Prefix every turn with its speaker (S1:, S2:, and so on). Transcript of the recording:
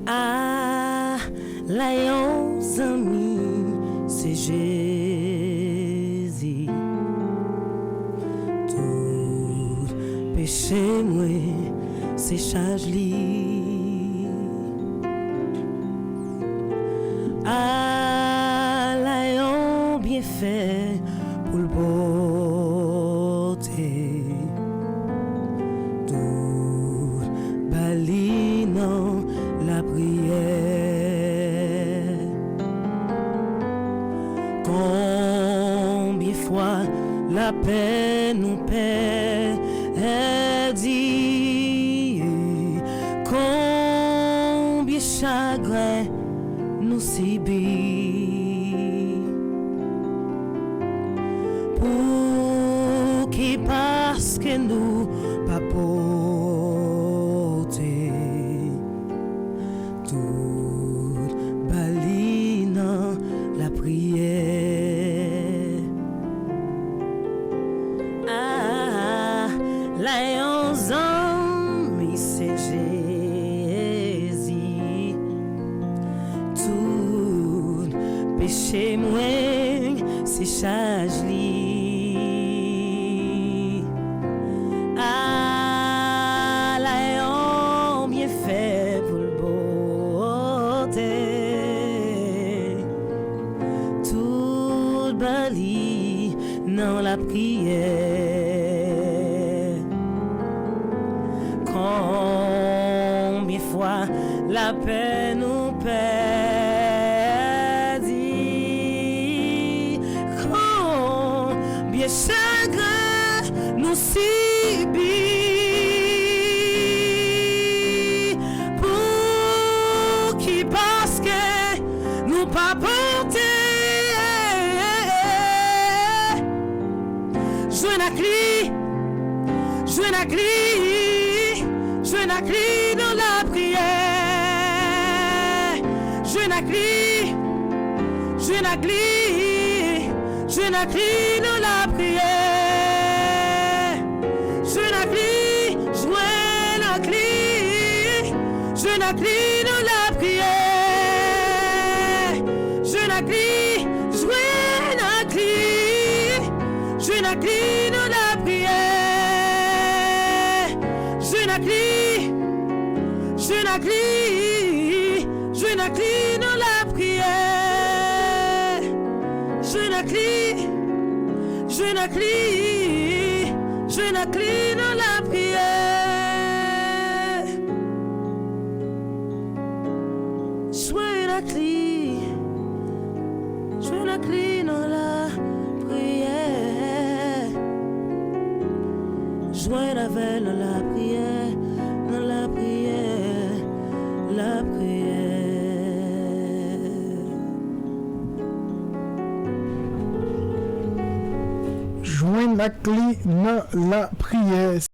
S1: Ah, l'alliance ami, c'est Jésus. Tout péché, moi, c'est charge li. Ah, l'alliance bien fait pour le porter. Tout bali non la prière. Combien fois la peine nous perdit, combien chagrin nous subit, pour qui parce que nous pas porter tout bali dans la prière. Ah, l'alliance ami, c'est Jésus. Tout péché, moi, c'est charge li. Ah, l'alliance bien fait pour le beauté. Tout bali dans la prière. Combien fois la peine nous perdit, combien chagrin nous subit, pour qui parce que nous pas porter. Jouer la clé, jouer la clé, jouer la clé dans la prière. Jouer la clé, jouer la clé, jouer la clé dans la prière. Jouer la clé, jouer la clé, jouer la clé dans la prière. Jouer la clé, jouer la clé, jouer la clé dans la prière. Jouer la clé, jouer la clé, jouer la clé dans la prière. Jouer la clé, jouer la clé, jouer la clé dans la prière. Jouer la clé, jouer la clé dans la prière. Jouer la veille dans la prière, dans la prière, la prière.
S2: Joindre la clé dans la prière.